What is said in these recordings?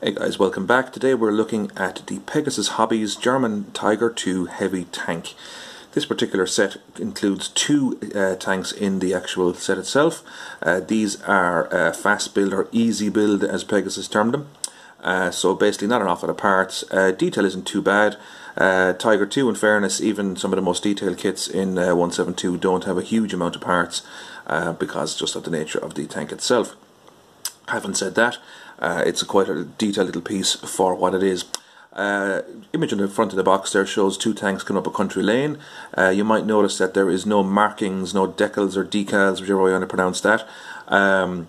Hey guys, welcome back. Today we're looking at the Pegasus Hobbies German Tiger 2 Heavy Tank. This particular set includes two tanks in the actual set itself. These are fast build or easy build as Pegasus termed them. So basically not an awful lot of parts. Detail isn't too bad. Tiger 2, in fairness, even some of the most detailed kits in 172 don't have a huge amount of parts because just of the nature of the tank itself. Having said that, it's quite a detailed little piece for what it is. Image on the front of the box there shows two tanks coming up a country lane. You might notice that there is no markings, no decals or decals, whichever way you want to pronounce that, on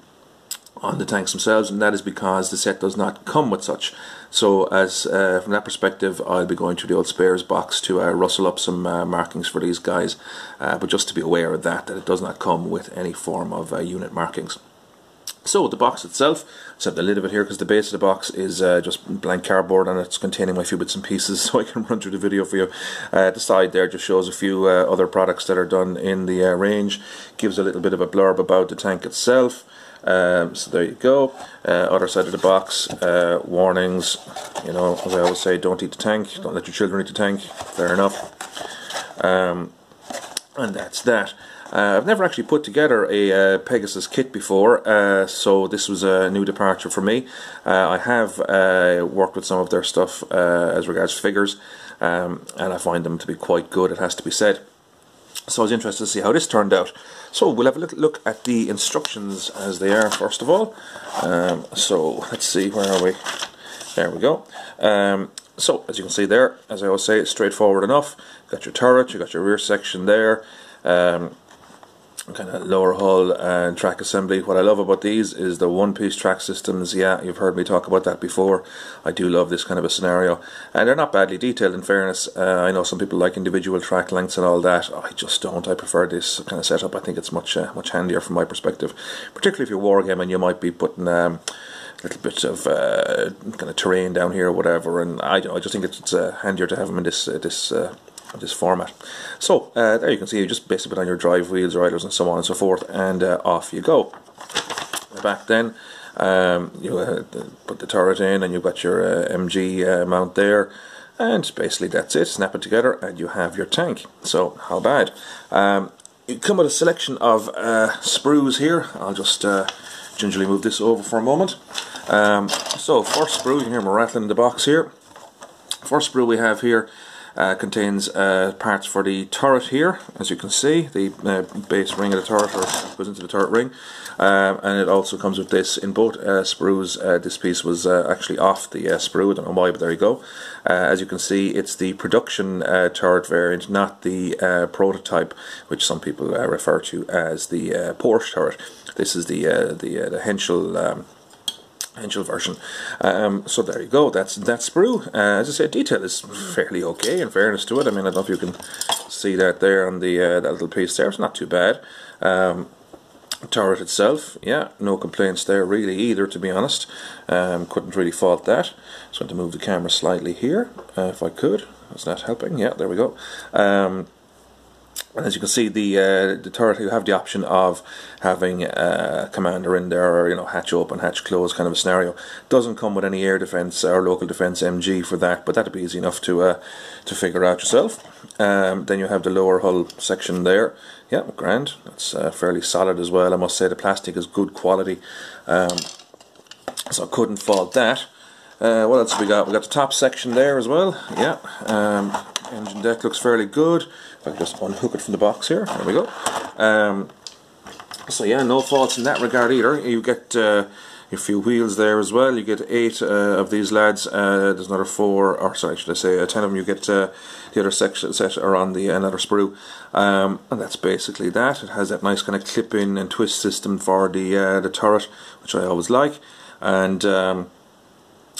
the tanks themselves, and that is because the set does not come with such. So as from that perspective, I'll be going through the old spares box to rustle up some markings for these guys, but just to be aware of that it does not come with any form of unit markings. So the box itself, let's have the lid of it here because the base of the box is just blank cardboard and it's containing my few bits and pieces, so I can run through the video for you. The side there just shows a few other products that are done in the range, gives a little bit of a blurb about the tank itself. So there you go. Other side of the box, warnings, you know, as I always say, don't eat the tank, don't let your children eat the tank, fair enough. And that's that. I've never actually put together a Pegasus kit before, so this was a new departure for me. I have worked with some of their stuff as regards figures, and I find them to be quite good, it has to be said. So I was interested to see how this turned out. So we'll have a little look at the instructions as they are first of all. So let's see, where are we? There we go. So as you can see there, as I always say, it's straightforward enough. Got your turret, you got your rear section there. Kind of lower hull and track assembly. What I love about these is the one-piece track systems. Yeah, you've heard me talk about that before. I do love this kind of a scenario, and they're not badly detailed, in fairness. I know some people like individual track lengths and all that. I just don't. I prefer this kind of setup. I think it's much handier from my perspective, particularly if you're wargaming. You might be putting little bits of kind of terrain down here or whatever, and I just think it's handier to have them in this format. So there you can see, you just basically put on your drive wheels, riders and so on and so forth, and off you go. Back then you put the turret in and you've got your MG mount there, and basically that's it. Snap it together and you have your tank. So how bad? You come with a selection of sprues here. I'll just gingerly move this over for a moment. So first sprue, you can hear me rattling in the box here. First sprue we have here contains parts for the turret here, as you can see, the base ring of the turret, or goes into the turret ring, and it also comes with this in both sprues. This piece was actually off the sprue, I don't know why, but there you go. As you can see, it's the production turret variant, not the prototype, which some people refer to as the Porsche turret. This is the Henschel version. So there you go, that's that sprue. As I said, detail is fairly okay, in fairness to it. I mean, I don't know if you can see that there on the that little piece there. It's not too bad. Turret itself, yeah, no complaints there really either, to be honest. Couldn't really fault that. Just going to move the camera slightly here, if I could. Is that helping? Yeah, there we go. And as you can see, the turret, you have the option of having a commander in there, or, you know, hatch open, hatch close kind of a scenario. Doesn't come with any air defense or local defense MG for that, but that'd be easy enough to figure out yourself. Then you have the lower hull section there. Yeah, grand. That's fairly solid as well. I must say the plastic is good quality, so I couldn't fault that. What else have we got? We got the top section there as well. Yeah, engine deck looks fairly good. If I can just unhook it from the box here, there we go. So yeah, no faults in that regard either. You get your few wheels there as well. You get 8 of these lads. There's another 4, or sorry, should I say 10 of them. You get the other section set are on the another sprue, and that's basically that. It has that nice kind of clip-in and twist system for the turret, which I always like, and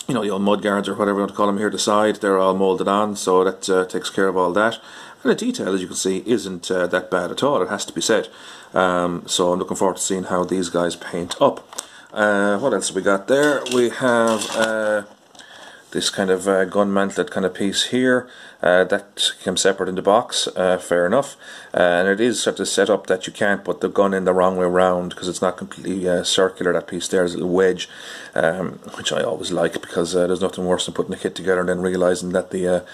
you know, the old mud guards or whatever you want to call them here at the side, they're all moulded on, so that takes care of all that. And the detail, as you can see, isn't that bad at all, it has to be said. So I'm looking forward to seeing how these guys paint up. What else have we got there? We have this kind of gun mantlet kind of piece here. That came separate in the box, fair enough. And it is sort of set up that you can't put the gun in the wrong way around, because it's not completely circular. That piece there is a little wedge, which I always like, because there's nothing worse than putting a kit together and then realising that the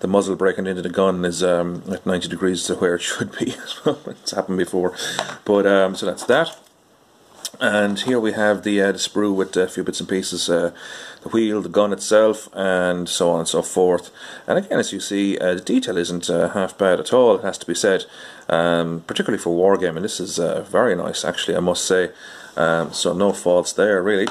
muzzle breaking into the gun is at 90 degrees to where it should be. It's happened before. But so that's that. And here we have the sprue with a few bits and pieces, the wheel, the gun itself, and so on and so forth. And again, as you see, the detail isn't half bad at all, it has to be said, particularly for wargaming. This is very nice, actually, I must say. So no faults there, really.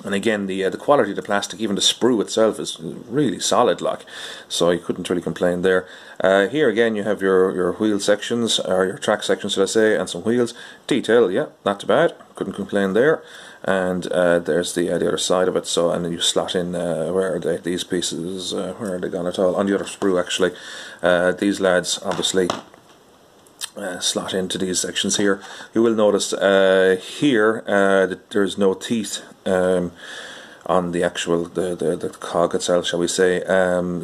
And again, the quality of the plastic, even the sprue itself, is really solid, like, so you couldn't really complain there. Here again, you have your wheel sections, or your track sections, should I say, and some wheels. Detail, yeah, not too bad. Couldn't complain there. And there's the other side of it. So, and then you slot in where are they? These pieces, where are they gone at all? On the other sprue, actually. These lads, obviously, slot into these sections here. You will notice here that there's no teeth on the actual the cog itself, shall we say.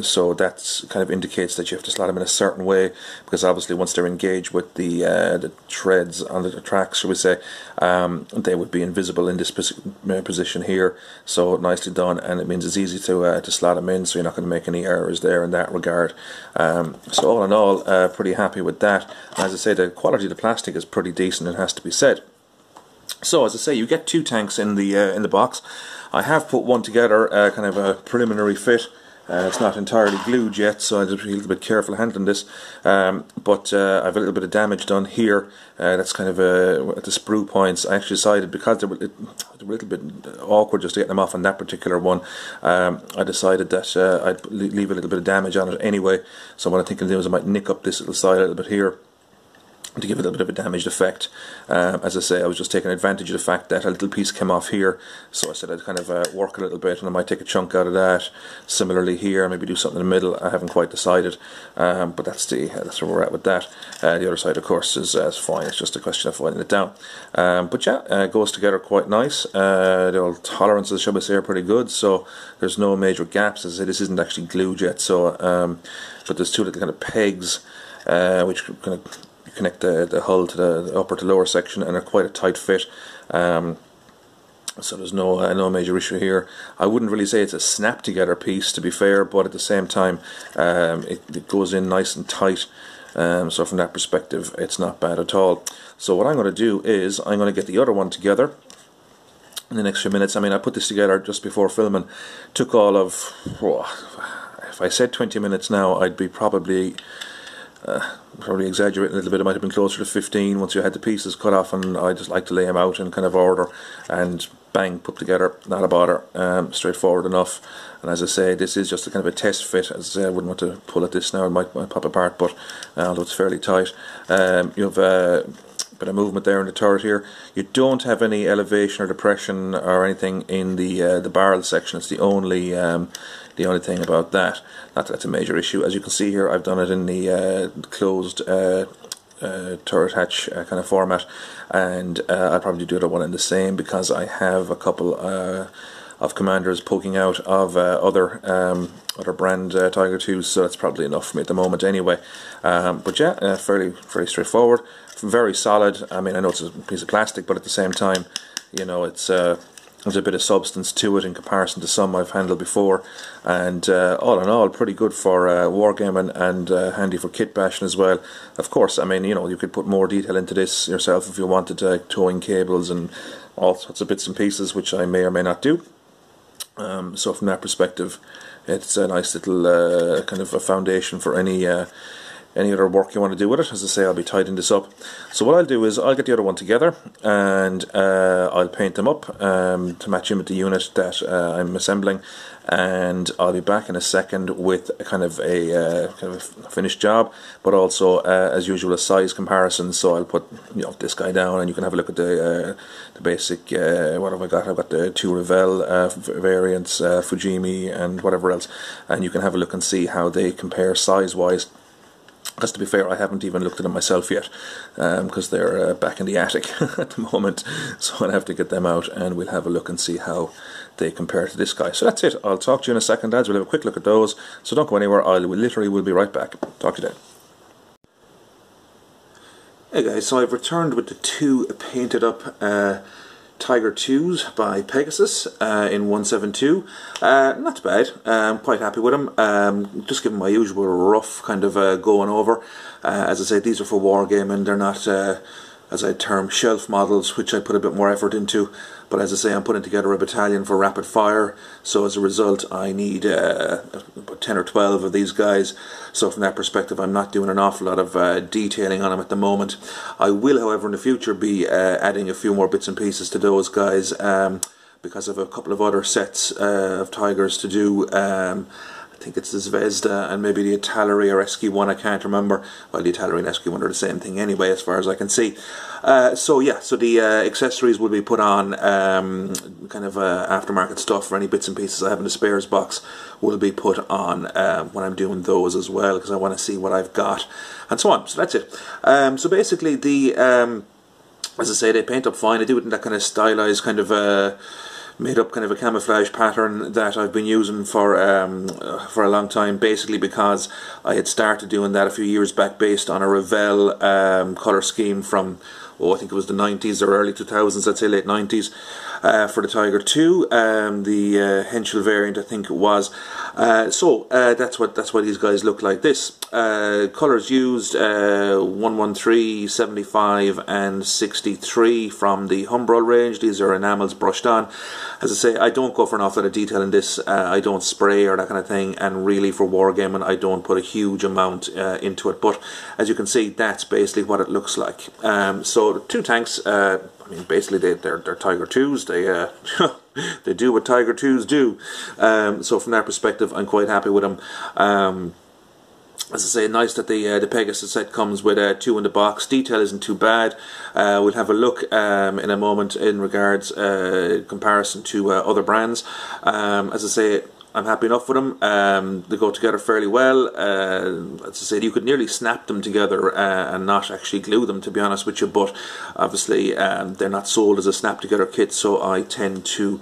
So that kind of indicates that you have to slot them in a certain way, because obviously once they're engaged with the treads on the tracks, shall we say, they would be invisible in this position here. So nicely done, and it means it's easy to slot them in, so you're not going to make any errors there in that regard. So all in all, pretty happy with that. As I say, the quality of the plastic is pretty decent, it has to be said. So as I say, you get two tanks in the box. I have put one together, kind of a preliminary fit. It's not entirely glued yet, so I'll just be a little bit careful handling this. But I've a little bit of damage done here. That's kind of at the sprue points. I actually decided, because they were a little bit awkward just to get them off on that particular one, I decided that I'd leave a little bit of damage on it anyway. So what I'm thinking to do is I might nick up this little side a little bit here to give it a little bit of a damaged effect. As I say, I was just taking advantage of the fact that a little piece came off here, so I said I'd kind of work a little bit, and I might take a chunk out of that. Similarly here, maybe do something in the middle. I haven't quite decided, but that's where we're at with that. The other side, of course, is fine. It's just a question of filing it down. But yeah, it goes together quite nice. The old tolerances, shall we say, are pretty good, so there's no major gaps. As I say, this isn't actually glued yet, so but there's two little kind of pegs which kind of connect the hull to the upper to lower section, and are quite a tight fit. So there's no major issue here. I wouldn't really say it's a snap together piece, to be fair, but at the same time it goes in nice and tight. So from that perspective, it's not bad at all. So what I'm going to do is I'm going to get the other one together in the next few minutes. I mean, I put this together just before filming. Took all of, if I said 20 minutes now, I'd be probably exaggerating a little bit. It might have been closer to 15 once you had the pieces cut off, and I just like to lay them out in kind of order and bang, put together, not a bother, straightforward enough. And as I say, this is just a kind of a test fit. As I say, I wouldn't want to pull at this now, it might pop apart, but although it's fairly tight. You have a bit of movement there in the turret here. You don't have any elevation or depression or anything in the barrel section. It's the only thing about that. Not that that's a major issue. As you can see here, I've done it in the closed turret hatch kind of format, and I'll probably do the other one in the same, because I have a couple of commanders poking out of other brand Tiger 2s, so that's probably enough for me at the moment anyway. But yeah, very straightforward, very solid. I mean, I know it's a piece of plastic, but at the same time, you know, there's a bit of substance to it in comparison to some I've handled before, and all in all, pretty good for wargaming, and handy for kit bashing as well. Of course, I mean, you know, you could put more detail into this yourself if you wanted, towing cables and all sorts of bits and pieces, which I may or may not do. So from that perspective, it's a nice little kind of a foundation for any other work you want to do with it. As I say, I'll be tidying this up. So what I'll do is I'll get the other one together, and I'll paint them up to match in with the unit that I'm assembling, and I'll be back in a second with a kind of a finished job, but also as usual a size comparison. So I'll put, you know, this guy down, and you can have a look at the basic, what have I got? I've got the two Revell variants, Fujimi and whatever else, and you can have a look and see how they compare size wise. Because to be fair, I haven't even looked at them myself yet, because they're back in the attic at the moment, so I'll have to get them out and we'll have a look and see how they compare to this guy. So that's it. I'll talk to you in a second, lads. We'll have a quick look at those, so don't go anywhere. I literally will be right back. Talk to you then. Hey guys, so I've returned with the two painted up Tiger 2s by Pegasus in 172. Not too bad. I'm quite happy with them. Just giving my usual rough kind of going over. As I say, these are for wargaming. They're not, as I term, shelf models, which I put a bit more effort into. But as I say, I'm putting together a battalion for rapid fire, so as a result I need about 10 or 12 of these guys. So from that perspective, I'm not doing an awful lot of detailing on them at the moment. I will, however, in the future be adding a few more bits and pieces to those guys, because I have a couple of other sets of Tigers to do. I think it's the Zvezda and maybe the Italeri or SQ1, I can't remember. Well, the Italeri and SQ1 are the same thing anyway, as far as I can see. So yeah, so the accessories will be put on, kind of aftermarket stuff for any bits and pieces I have in the spares box will be put on when I'm doing those as well, because I want to see what I've got and so on. So that's it. So basically the, as I say, they paint up fine. I do it in that kind of stylized kind of made up kind of a camouflage pattern that I've been using for a long time, basically because I had started doing that a few years back based on a Revell colour scheme from, I think it was the 90s or early 2000s, I'd say late 90s, for the Tiger 2, the Henschel variant I think it was. So that's why these guys look like this. Colours used 113, 75 and 63 from the Humbrol range. These are enamels brushed on. As I say, I don't go for an awful lot of detail in this. I don't spray or that kind of thing, and really for wargaming I don't put a huge amount into it, but as you can see, that's basically what it looks like. So the two tanks, I mean, basically they're Tiger 2s. They they do what Tiger 2s do. So from that perspective, I'm quite happy with them. As I say, nice that the Pegasus set comes with two in the box. Detail isn't too bad. We'll have a look in a moment in regards comparison to other brands. As I say, I'm happy enough with them. They go together fairly well. As I said, you could nearly snap them together and not actually glue them, to be honest with you, but obviously they're not sold as a snap together kit, so I tend to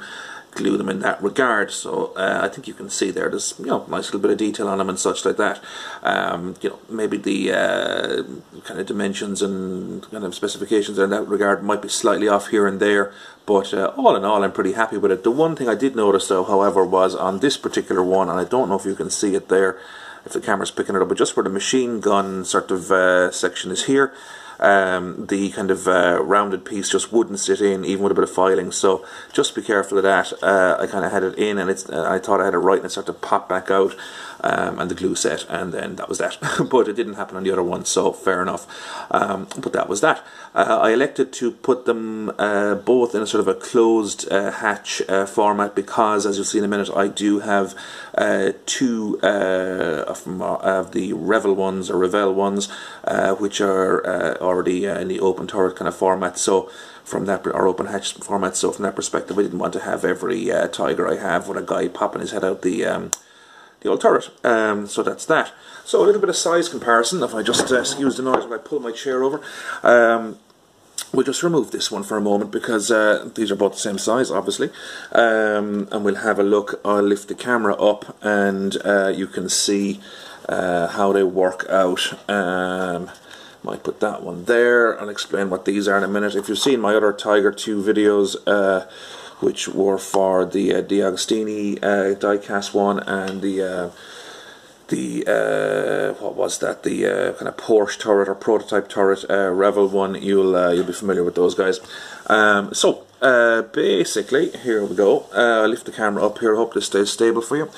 glue them in that regard. So I think you can see there's nice little bit of detail on them and such like that. Maybe the kind of dimensions and kind of specifications in that regard might be slightly off here and there, but all in all I'm pretty happy with it. The one thing I did notice though, however, was on this particular one, and I don't know if you can see it there if the camera's picking it up, but just where the machine gun sort of section is here, the kind of rounded piece just wouldn't sit in, even with a bit of filing, so just be careful of that. I kind of had it in and I thought I had it right, and it started to pop back out, and the glue set, and then that was that. But it didn't happen on the other one, so fair enough. But that was that. I elected to put them both in a sort of a closed hatch format, because as you'll see in a minute, I do have two of the Revell ones, which are already in the open turret kind of format, so from that, or open hatch format, so from that perspective I didn't want to have every Tiger I have with a guy popping his head out the old turret. So that's that. So a little bit of size comparison, if I just excuse the noise when I pull my chair over. We'll just remove this one for a moment, because these are both the same size, obviously, and we'll have a look. I'll lift the camera up and you can see how they work out. Might put that one there. I'll explain what these are in a minute. If you've seen my other Tiger 2 videos, which were for the D'Agostini diecast one and the what was that? The kind of Porsche turret or prototype turret Revell one. You'll be familiar with those guys. So basically, here we go. I'll lift the camera up here. I hope this stays stable for you.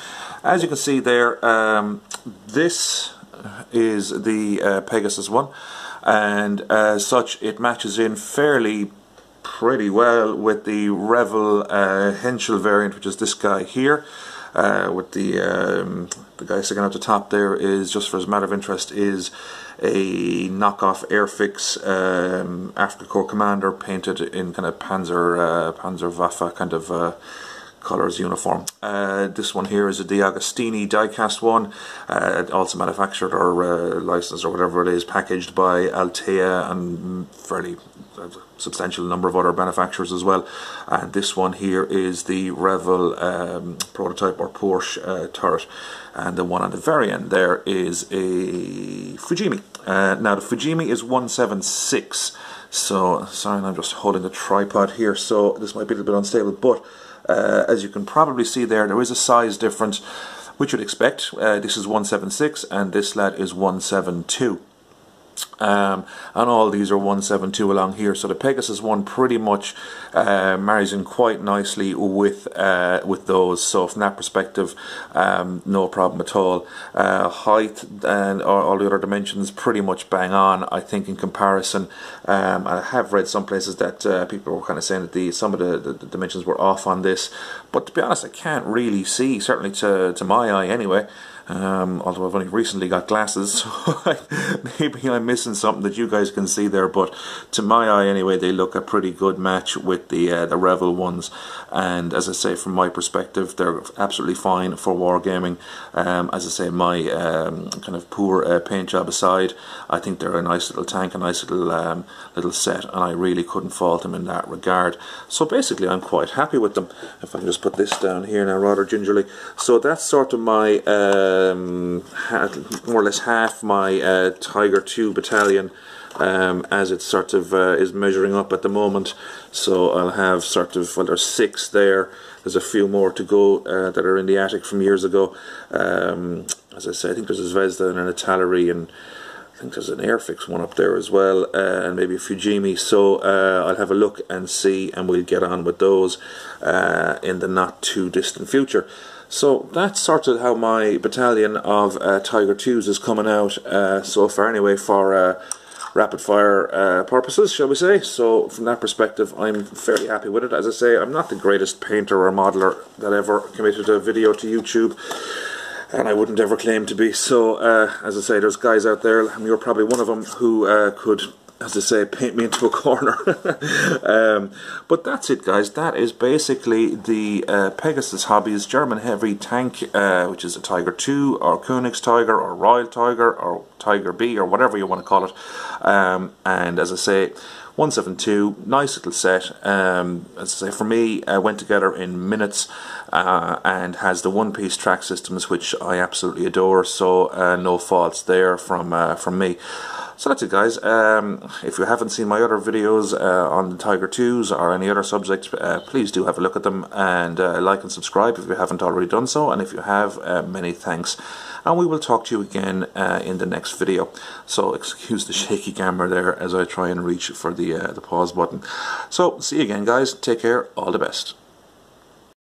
As you can see there, this is the Pegasus one, and as such it matches in pretty well with the Revell Henschel variant, which is this guy here, with the guy sticking out the top there is, just for as a matter of interest, is a knockoff Airfix Afrika Korps Commander painted in kind of Panzerwaffe kind of colours uniform. This one here is a D'Agostini die-cast one, also manufactured or licensed or whatever it is, packaged by Altea and fairly substantial number of other manufacturers as well. And this one here is the Revel prototype or Porsche turret, and the one on the very end there is a Fujimi. Now the Fujimi is 176, so sorry, I'm just holding the tripod here, so this might be a little bit unstable, but as you can probably see there is a size difference, which you'd expect. This is 176 and this lad is 172. And all these are 172 along here, so the Pegasus one pretty much marries in quite nicely with those. So from that perspective, no problem at all. Height and all the other dimensions pretty much bang on, I think, in comparison. I have read some places that people were kind of saying that some of the dimensions were off on this, but to be honest, I can't really see, certainly to my eye anyway. Although I've only recently got glasses, so maybe I'm missing something that you guys can see there, but to my eye anyway, they look a pretty good match with the Revel ones. And as I say, from my perspective, they're absolutely fine for wargaming. As I say, my kind of poor paint job aside, I think they're a nice little tank, a nice little set, and I really couldn't fault them in that regard. So basically, I'm quite happy with them. If I can just put this down here now rather gingerly. So that's sort of my more or less half my Tiger 2 battalion, as it sort of is measuring up at the moment. So I'll have sort of, well, there's 6 there, there's a few more to go that are in the attic from years ago. As I say, I think there's a Zvezda and an Italeri, and I think there's an Airfix one up there as well, and maybe a Fujimi. So I'll have a look and see, and we'll get on with those in the not too distant future. So that's sort of how my battalion of Tiger 2s is coming out so far anyway, for rapid fire purposes, shall we say. So from that perspective, I'm fairly happy with it. As I say, I'm not the greatest painter or modeler that ever committed a video to YouTube, and I wouldn't ever claim to be. So as I say, there's guys out there, and you're probably one of them, who could, as I say, paint me into a corner. But that's it, guys. That is basically the Pegasus Hobbies German heavy tank, which is a Tiger 2 or Königstiger or Royal Tiger or Tiger B or whatever you want to call it. And as I say, 172, nice little set. As I say, for me, went together in minutes, and has the one-piece track systems, which I absolutely adore. So no faults there from me. So that's it, guys. If you haven't seen my other videos on the Tiger 2s or any other subject, please do have a look at them, and like and subscribe if you haven't already done so. And if you have, many thanks. And we will talk to you again in the next video. So excuse the shaky camera there as I try and reach for the pause button. So see you again, guys. Take care. All the best.